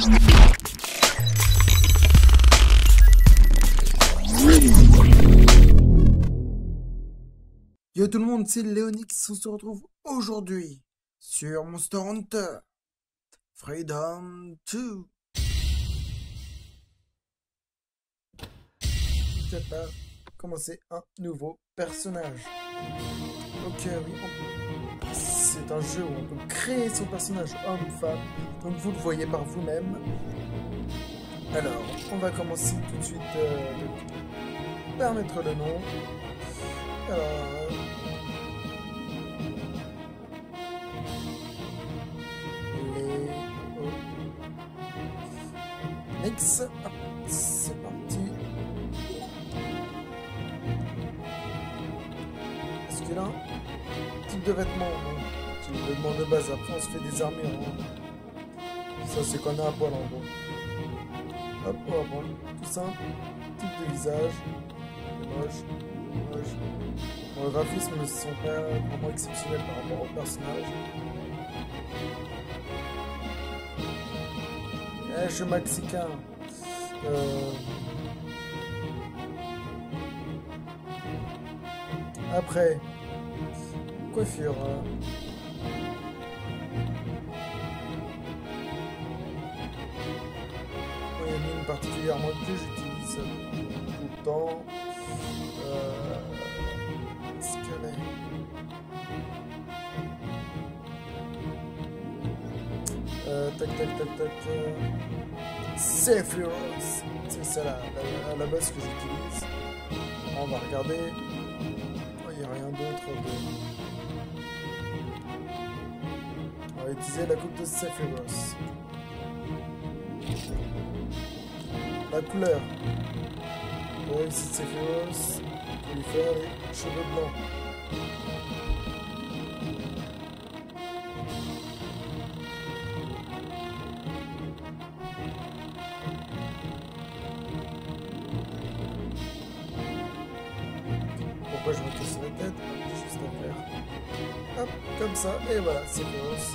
Yo tout le monde, c'est Léonix, on se retrouve aujourd'hui sur Monster Hunter Freedom 2. Je vais commencer un nouveau personnage. Donc oui, c'est un jeu où on peut créer son personnage homme-femme, donc vous le voyez par vous-même. Alors, on va commencer tout de suite par mettre le nom. Alors... Mix, c'est parti. Masculin. Type de vêtements, c'est le vêtement de base. Après, on se fait des armures. Ça, c'est qu'on a un poil en gros. Hop, on va prendre tout simple. Type de visage. Moche. Bon, le graphisme ne sont pas vraiment exceptionnels par rapport au personnage. Je suis mexicain. Après, coiffure. Il y a une particulièrement que j'utilise tout le temps. Squelette. Tac. Sephiroth. C'est ça la base que j'utilise. On va regarder. Il n'y a rien d'autre On va utiliser la coupe de Sephiroth. La couleur. Pour ici Sephiroth, on va lui faire les cheveux blancs. Pourquoi je me casse la tête? Juste à faire. Hop, comme ça, et voilà, c'est Sephiroth.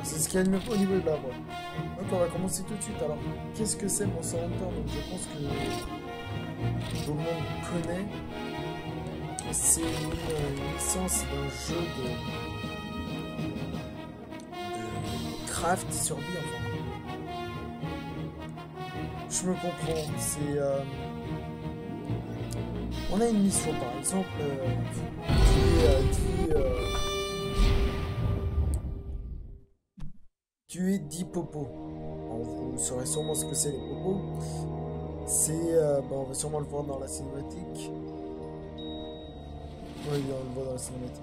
C'est ce qu'il y a de mieux au niveau de la voix. Donc on va commencer tout de suite. Alors, qu'est-ce que c'est Monster Hunter? Donc je pense que tout le monde connaît. C'est une licence d'un jeu de craft survie, enfin. Je me comprends, c'est... on a une mission par exemple qui dit... tuer 10 popos. Alors, vous saurez sûrement ce que c'est les popos. C'est... on va sûrement le voir dans la cinématique. Oui, on le voit dans la cinématique.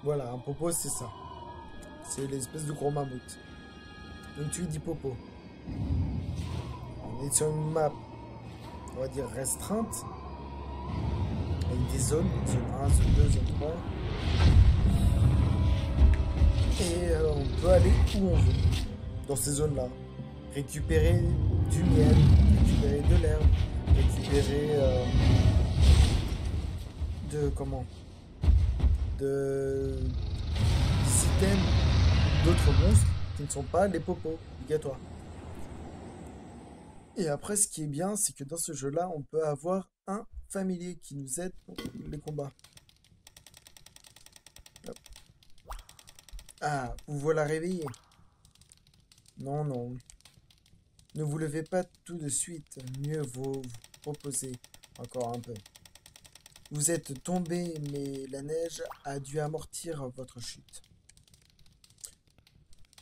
Voilà, un popo c'est ça. C'est l'espèce de gros mammouth. Donc tu dis popo. On est sur une map, on va dire restreinte, avec des zones, zone 1, zone 2, zone 3. Et on peut aller où on veut dans ces zones-là. Récupérer du miel, récupérer de l'herbe, récupérer des items d'autres monstres qui ne sont pas les popos obligatoires. Et après, ce qui est bien, c'est que dans ce jeu-là, on peut avoir un familier qui nous aide pour les combats. Hop. Ah, vous voilà réveillé. Non. Ne vous levez pas tout de suite. Mieux vaut vous reposer encore un peu. Vous êtes tombé, mais la neige a dû amortir votre chute.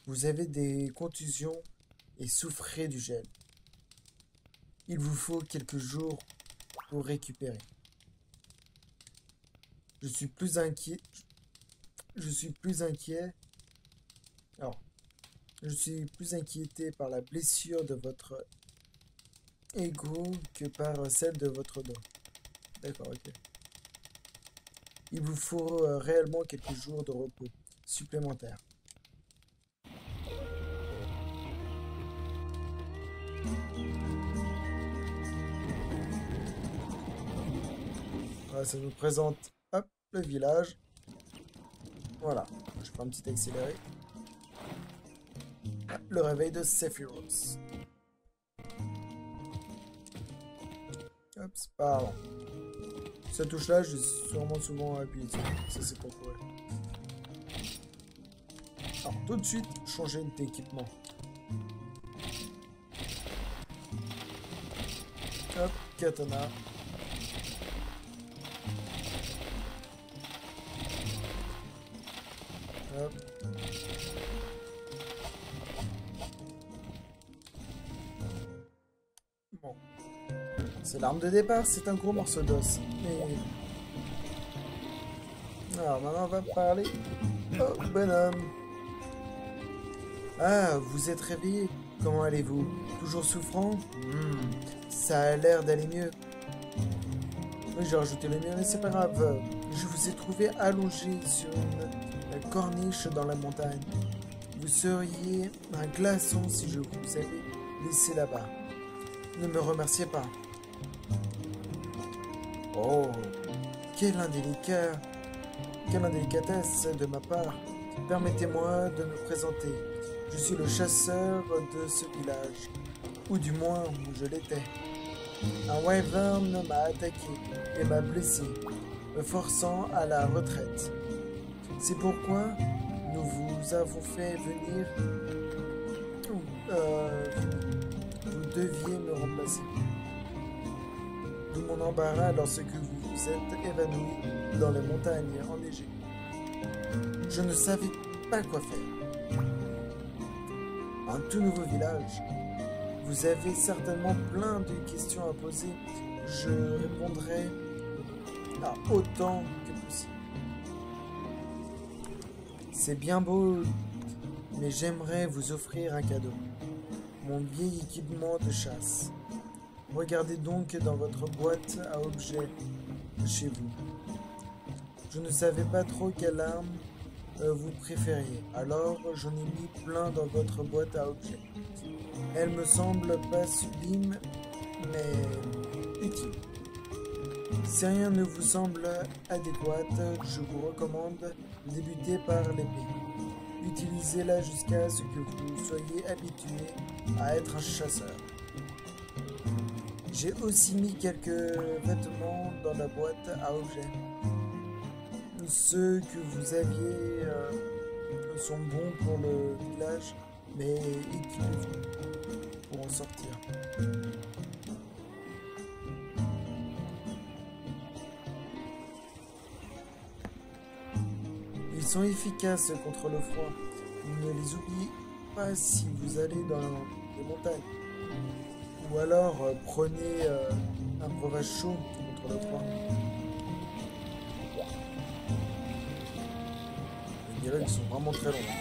Vous avez des contusions et souffrez du gel. Il vous faut quelques jours pour récupérer. Je suis plus inquiet. Je suis plus inquiet. Alors, je suis plus inquiété par la blessure de votre ego que par celle de votre dos. D'accord, ok. Il vous faut réellement quelques jours de repos supplémentaires. Voilà, ça nous présente, hop, le village. Voilà, je fais un petit accéléré. Le réveil de Sephiroth. Hop, c'est pas grave. Cette touche-là, je suis sûrement souvent appuyé dessus. Ça, c'est pour trouver. Alors, tout de suite, changer d'équipement. Hop, katana. Hop. Bon. C'est l'arme de départ, c'est un gros morceau d'os. Mais... alors, maintenant, on va parler. Oh, bonhomme. Ah, vous êtes réveillé. Comment allez-vous? Toujours souffrant? Ça a l'air d'aller mieux. Oui, j'ai rajouté le mien, mais c'est pas grave. Je vous ai trouvé allongé sur une corniche dans la montagne. Vous seriez un glaçon si je vous avais laissé là-bas. Ne me remerciez pas. Oh, quelle indélicatesse de ma part. Permettez-moi de me présenter. Je suis le chasseur de ce village, ou du moins je l'étais. Un wyvern m'a attaqué et m'a blessé, me forçant à la retraite. C'est pourquoi nous vous avons fait venir. Vous deviez me remplacer. D'où mon embarras lorsque vous vous êtes évanoui dans les montagnes enneigées. Je ne savais pas quoi faire. Un tout nouveau village. Vous avez certainement plein de questions à poser. Je répondrai à autant que possible. C'est bien beau, mais j'aimerais vous offrir un cadeau. Mon vieil équipement de chasse. Regardez donc dans votre boîte à objets chez vous. Je ne savais pas trop quelle arme vous préfériez, alors j'en ai mis plein dans votre boîte à objets. Elle me semble pas sublime, mais utile. Si rien ne vous semble adéquat, je vous recommande de débuter par l'épée. Utilisez-la jusqu'à ce que vous soyez habitué à être un chasseur. J'ai aussi mis quelques vêtements dans la boîte à objets. Ceux que vous aviez sont bons pour le village, mais équipez-vous pour en sortir. Ils sont efficaces contre le froid. Ne les oubliez pas si vous allez dans les montagnes. Ou alors prenez un breuvage chaud contre le froid. Les dialogues sont vraiment très longs.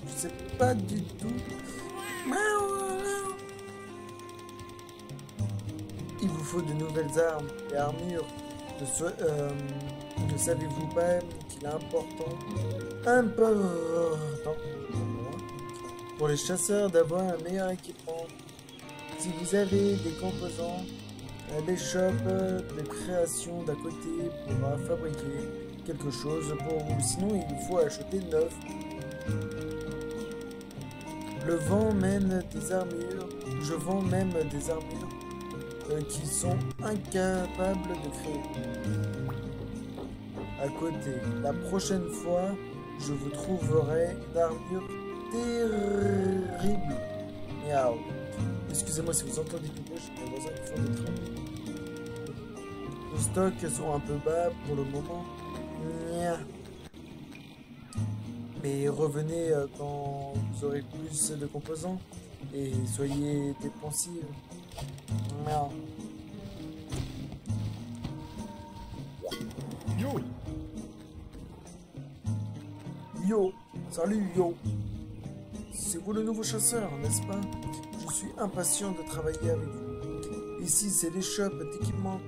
Je sais pas du tout. Il vous faut de nouvelles armes et armures. Ne savez-vous pas qu'il est important pour les chasseurs d'avoir un meilleur équipement? Si vous avez des composants, des shops de création d'à côté pourra fabriquer quelque chose pour vous. Sinon, il vous faut acheter neuf. Le vent mène des armures. Je vends même des armures qui sont incapables de créer. À côté, la prochaine fois, je vous trouverai une armure terrible. Miaou. Excusez-moi si vous entendez du bruit, j'ai des voisins qui font des travaux. Vos stocks sont un peu bas pour le moment. Mais revenez quand vous aurez plus de composants et soyez dépensive. Yo, Yo, salut Yo. C'est vous le nouveau chasseur, n'est-ce pas? Je suis impatient de travailler avec vous. Ici, c'est l'échoppe d'équipements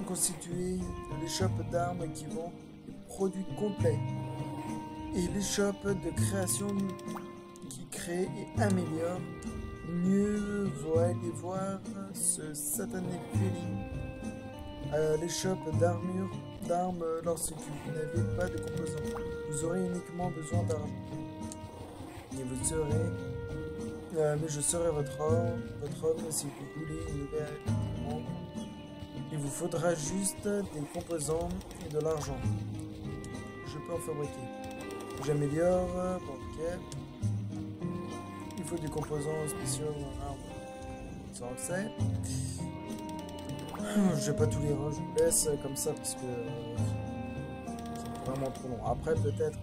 constituée, l'échoppe d'armes qui vendent des produits complets et l'échoppe de création qui crée et améliore. Mieux vaut aller voir ce satané feeling. L'échoppe d'armes lorsque vous n'avez pas de composants. Vous aurez uniquement besoin d'argent. Et vous serez... mais je serai votre homme si vous voulez une nouvelle monde. Il vous faudra juste des composants et de l'argent. Je peux en fabriquer. J'améliore. Ok. Il faut des composants spéciaux. Ça on le sait. Je vais pas tout lire, hein. Je vous laisse comme ça parce que c'est vraiment trop long. Après peut-être.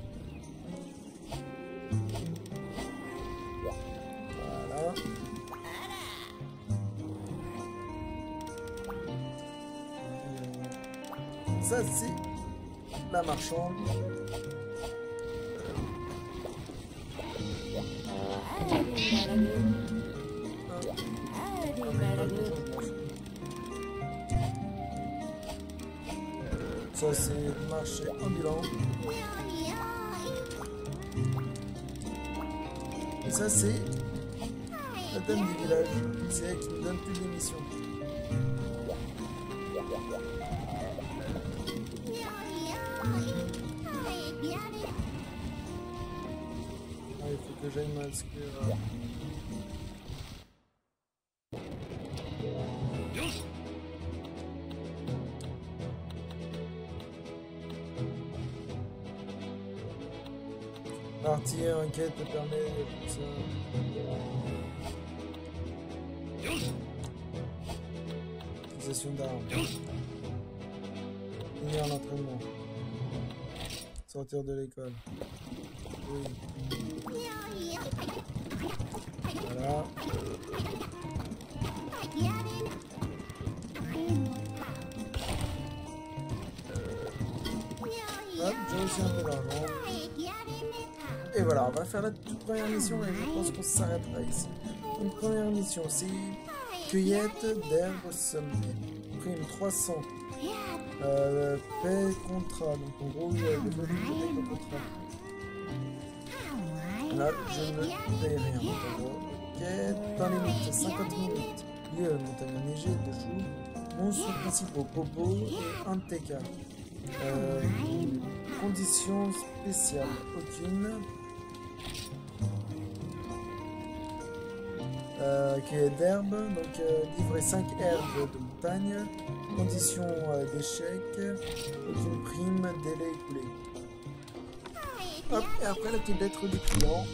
Voilà. Ça c'est la marchande. Ça c'est le marché ambulant. Et ça c'est la dame du village. C'est elle qui nous donne toutes les missions. Ah, il faut que j'aille m'inscrire. Partir, enquête te permet ça. Utilisation d'armes. Finir l'entraînement. Sortir de l'école. Oui. Voilà. Hop, j'ai aussi un peu d'argent. Et voilà, on va faire la toute première mission et je pense qu'on s'arrêtera ici. Une première mission, c'est cueillette d'herbes sommet. Prime 300. Paix contrat. Donc en gros, le volume de paix contrat. Là, je ne paye rien. Ok, temps limite 50 minutes. Lieu, montagne enneigée de jour. Monstres principaux, Popo et Anteka. Conditions spéciales, aucune. Cueillette d'herbe, donc livrer 5 herbes de montagne. Conditions d'échec, aucune prime, délai écoulé. Hop, et après la petite lettre du client.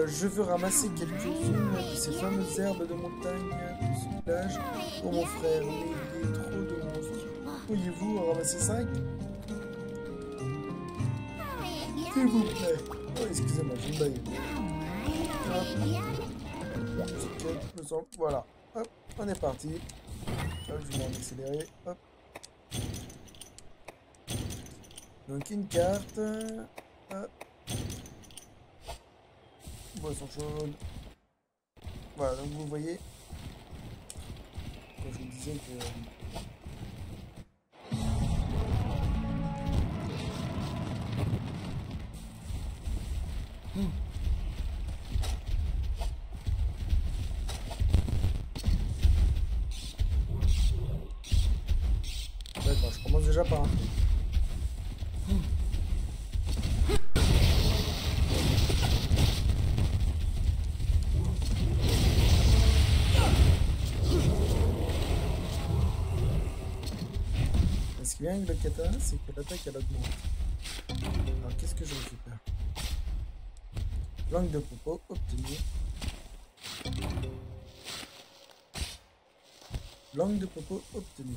Je veux ramasser quelques-unes de ces fameuses herbes de montagne de ce village pour mon frère, mais il y a trop de monstres. Pourriez-vous en ramasser 5? S'il vous plaît. Oh, excusez-moi, je me baille. Hop. Voilà. Hop, on est parti. Hop, je vais en accélérer. Hop. Donc une carte. Hop. Boisson chaude. Voilà, donc vous voyez. Quand je vous disais que... D'accord, je commence déjà par un truc. Ce qui est bien avec le katana, c'est que l'attaque elle augmente. Alors qu'est-ce que je récupère? Langue de Popo obtenue. Langue de Popo obtenue.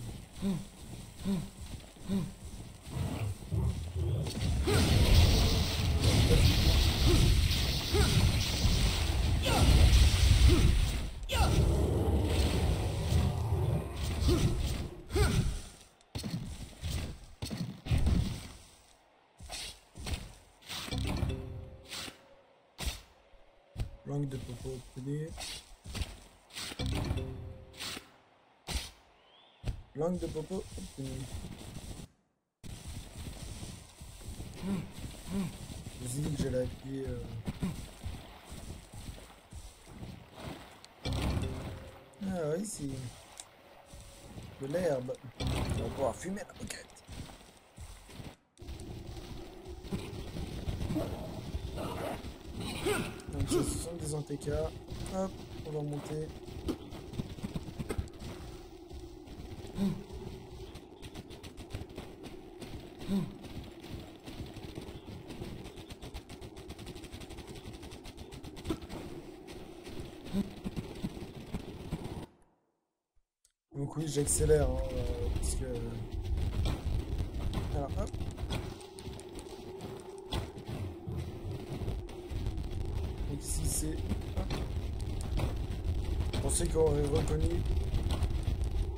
Langue de popo obtenue. Langue de popo obtenue. Je me suis dit que j'allais appuyer. Ah, ici. De l'herbe. On va pouvoir fumer la moquette. Donc ça, ce sont des NTK. Hop, on va monter. Donc oui, j'accélère, hein, parce que... Alors, hop. Donc ici, c'est... Pour ceux qui auraient reconnu,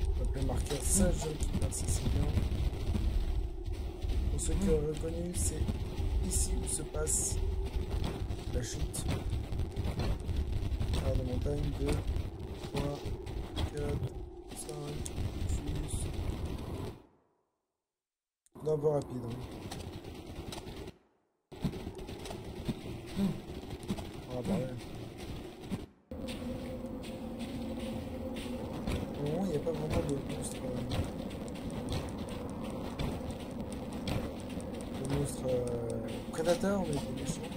on va appeler le marqueur sage, ça c'est bien. Pour ceux qui auraient reconnu, c'est ici où se passe la chute. Alors, de montagne, 2, 3, 4... 5, 6. Un peu rapide. On va parler. Au moment, il n'y a pas vraiment de monstres. De monstres prédateurs, mais des méchants.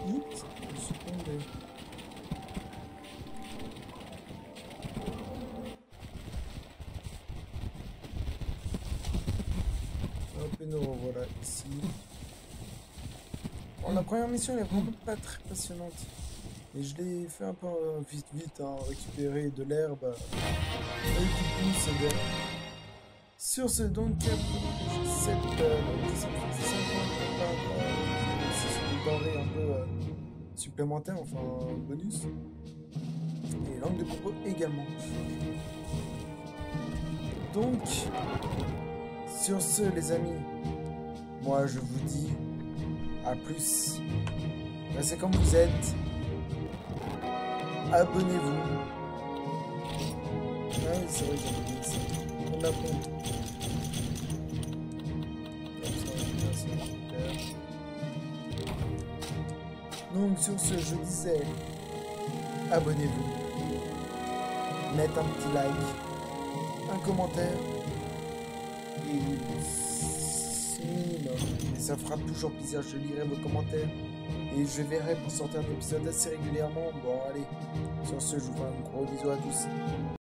Oups, je suis tombé. Hop, et nous revoilà ici. Bon, la première mission elle est vraiment pas très passionnante. Et je l'ai fait un peu vite, hein, récupérer de l'herbe et qui pousse derrière. Sur ce, donc, 4, 7, donc, ça me fait 5 points par c'est sur des denrées un peu supplémentaires, enfin bonus. Et langue de propos également. Donc, sur ce, les amis, moi je vous dis à plus. Restez comme vous êtes. Abonnez-vous. Ah oui, c'est vrai que j'avais dit ça. On apprend. Donc sur ce, je disais, abonnez-vous, mettez un petit like, un commentaire, et c'est minimum, et ça fera toujours plaisir, je lirai vos commentaires, et je verrai pour sortir un épisode assez régulièrement. Bon allez, sur ce, je vous fais un gros bisou à tous.